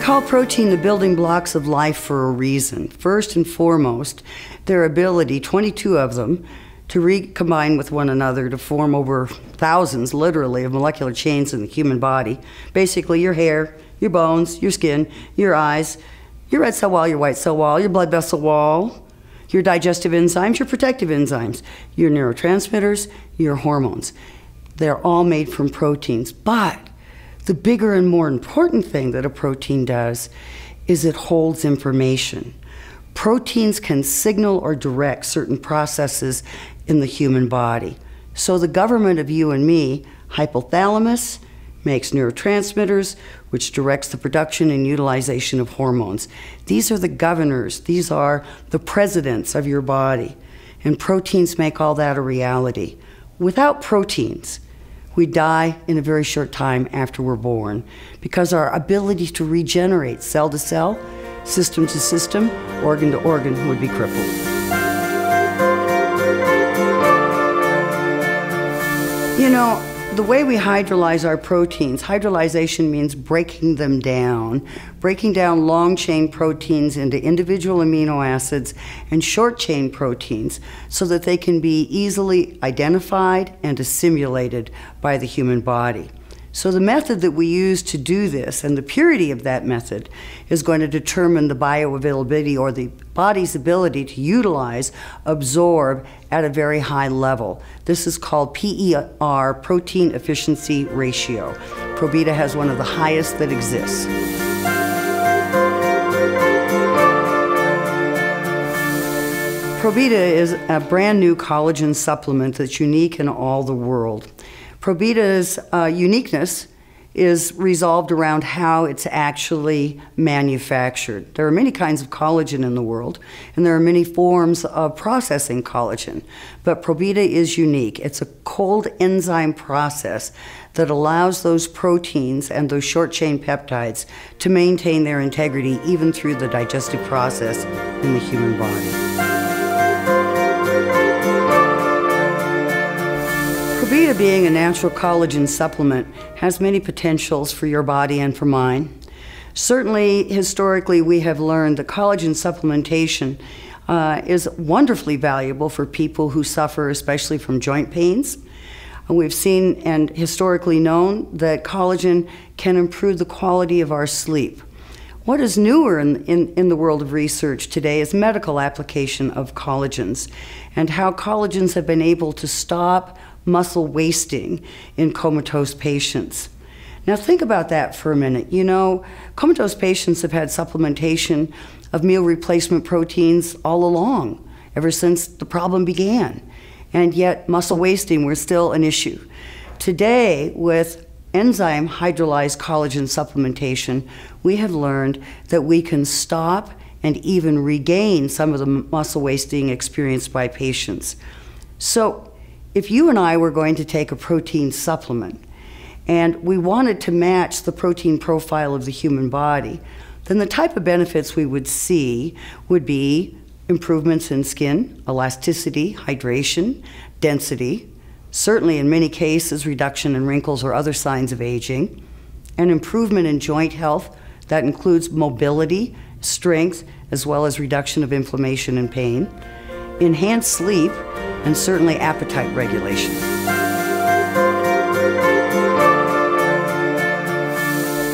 call protein the building blocks of life for a reason. First and foremost, their ability, 22 of them, to recombine with one another to form over thousands, literally, of molecular chains in the human body. Basically, your hair, your bones, your skin, your eyes, your red cell wall, your white cell wall, your blood vessel wall, your digestive enzymes, your protective enzymes, your neurotransmitters, your hormones. They're all made from proteins. But the bigger and more important thing that a protein does is it holds information. Proteins can signal or direct certain processes in the human body. So the government of you and me, hypothalamus, makes neurotransmitters, which directs the production and utilization of hormones. These are the governors. These are the presidents of your body. And proteins make all that a reality. Without proteins, we die in a very short time after we're born because our ability to regenerate cell to cell, system to system, organ to organ would be crippled. You know, the way we hydrolyze our proteins, hydrolyzation means breaking them down, breaking down long-chain proteins into individual amino acids and short-chain proteins so that they can be easily identified and assimilated by the human body. So the method that we use to do this and the purity of that method is going to determine the bioavailability or the body's ability to utilize, absorb at a very high level. This is called PER, protein efficiency ratio. Probita has one of the highest that exists. Probita is a brand new collagen supplement that's unique in all the world. Probita's uniqueness is resolved around how it's actually manufactured. There are many kinds of collagen in the world, and there are many forms of processing collagen, but Probita is unique. It's a cold enzyme process that allows those proteins and those short-chain peptides to maintain their integrity even through the digestive process in the human body. Probita, being a natural collagen supplement, has many potentials for your body and for mine. Certainly, historically, we have learned that collagen supplementation is wonderfully valuable for people who suffer especially from joint pains. We've seen and historically known that collagen can improve the quality of our sleep. What is newer in the world of research today is medical application of collagens and how collagens have been able to stop muscle wasting in comatose patients. Now think about that for a minute. You know, comatose patients have had supplementation of meal replacement proteins all along, ever since the problem began. And yet muscle wasting was still an issue. Today, with enzyme hydrolyzed collagen supplementation, we have learned that we can stop and even regain some of the muscle wasting experienced by patients. So if you and I were going to take a protein supplement and we wanted to match the protein profile of the human body, then the type of benefits we would see would be improvements in skin, elasticity, hydration, density, certainly in many cases reduction in wrinkles or other signs of aging, an improvement in joint health that includes mobility, strength, as well as reduction of inflammation and pain, enhanced sleep, and certainly appetite regulation.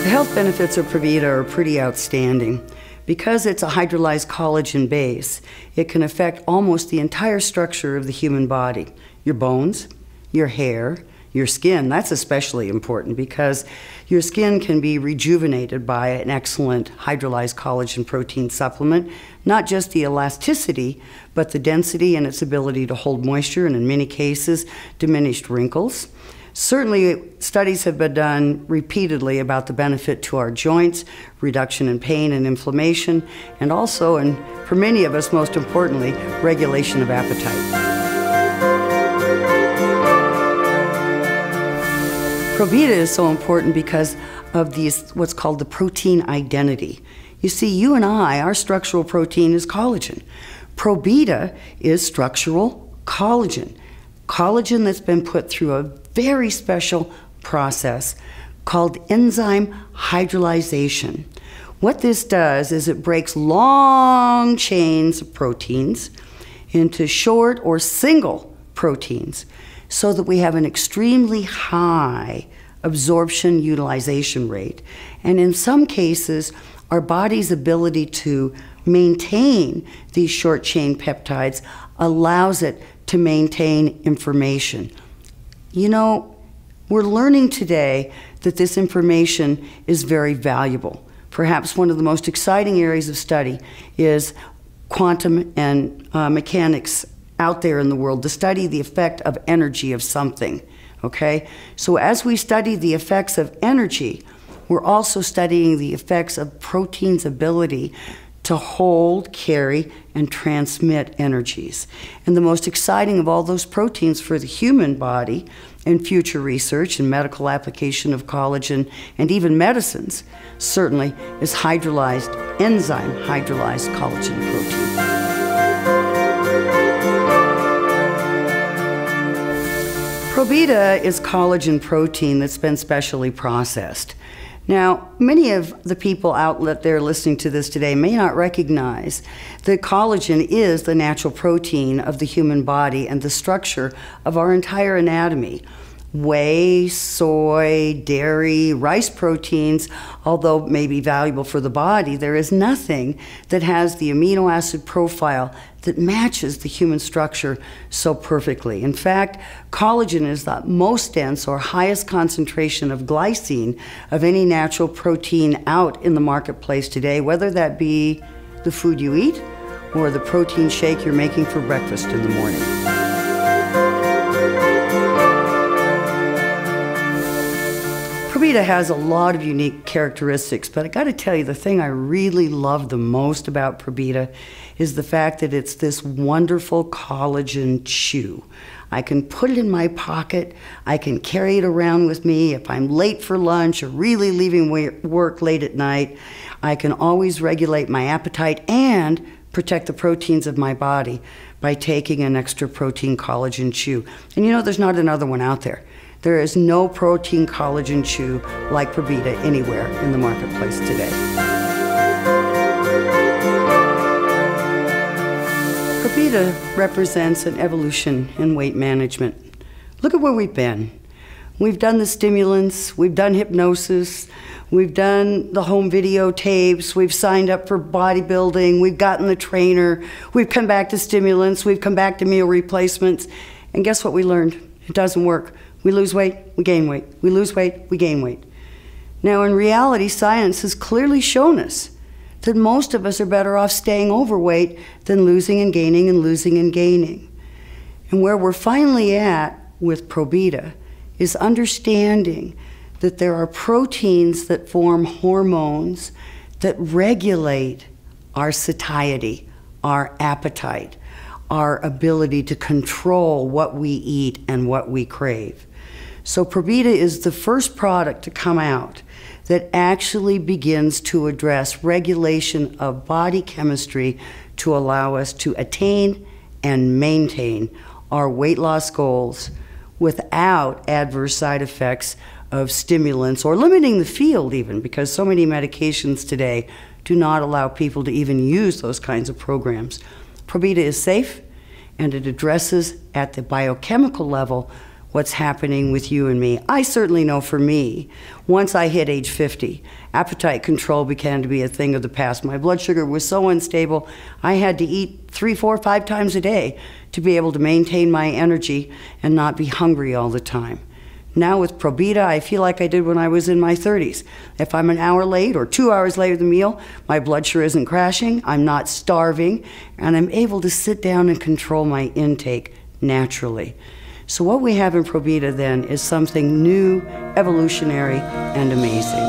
The health benefits of Probita are pretty outstanding. Because it's a hydrolyzed collagen base, it can affect almost the entire structure of the human body. Your bones, your hair, your skin. That's especially important because your skin can be rejuvenated by an excellent hydrolyzed collagen protein supplement. Not just the elasticity, but the density and its ability to hold moisture and in many cases, diminished wrinkles. Certainly, studies have been done repeatedly about the benefit to our joints, reduction in pain and inflammation, and also, and for many of us most importantly, regulation of appetite. Probita is so important because of what's called the protein identity. You see, you and I, our structural protein is collagen. Probita is structural collagen. Collagen that's been put through a very special process called enzyme hydrolyzation, What this does is it breaks long chains of proteins into short or single proteins so that we have an extremely high absorption utilization rate. And in some cases, our body's ability to maintain these short chain peptides allows it to maintain information. You know, we're learning today that this information is very valuable. Perhaps one of the most exciting areas of study is quantum and mechanics out there in the world, to study the effect of energy of something, okay? So as we study the effects of energy, we're also studying the effects of protein's ability to hold, carry, and transmit energies. And the most exciting of all those proteins for the human body in future research and medical application of collagen and even medicines certainly is hydrolyzed, enzyme hydrolyzed collagen protein. Probita is collagen protein that's been specially processed. Now, many of the people out there listening to this today may not recognize that collagen is the natural protein of the human body and the structure of our entire anatomy. Whey, soy, dairy, rice proteins, although may be valuable for the body, there is nothing that has the amino acid profile that matches the human structure so perfectly. In fact, collagen is the most dense or highest concentration of glycine of any natural protein out in the marketplace today, whether that be the food you eat or the protein shake you're making for breakfast in the morning. Probita has a lot of unique characteristics, but I got to tell you, the thing I really love the most about Probita is the fact that it's this wonderful collagen chew. I can put it in my pocket, I can carry it around with me if I'm late for lunch or really leaving work late at night. I can always regulate my appetite and protect the proteins of my body by taking an extra protein collagen chew. And you know, there's not another one out there. There is no protein collagen chew like Probita anywhere in the marketplace today. Probita represents an evolution in weight management. Look at where we've been. We've done the stimulants, we've done hypnosis, we've done the home videotapes, we've signed up for bodybuilding, we've gotten the trainer, we've come back to stimulants, we've come back to meal replacements, and guess what we learned? It doesn't work. We lose weight, we gain weight. We lose weight, we gain weight. Now, in reality, science has clearly shown us that most of us are better off staying overweight than losing and gaining and losing and gaining. And where we're finally at with Probita is understanding that there are proteins that form hormones that regulate our satiety, our appetite, our ability to control what we eat and what we crave. So Probita is the first product to come out that actually begins to address regulation of body chemistry to allow us to attain and maintain our weight loss goals without adverse side effects of stimulants or limiting the field even, because so many medications today do not allow people to even use those kinds of programs. Probita is safe, and it addresses at the biochemical level what's happening with you and me. I certainly know for me, once I hit age 50, appetite control began to be a thing of the past. My blood sugar was so unstable, I had to eat 3, 4, 5 times a day to be able to maintain my energy and not be hungry all the time. Now with Probita, I feel like I did when I was in my 30s. If I'm an hour late or 2 hours late with the meal, my blood sugar isn't crashing, I'm not starving, and I'm able to sit down and control my intake naturally. So what we have in Probita then is something new, evolutionary, and amazing.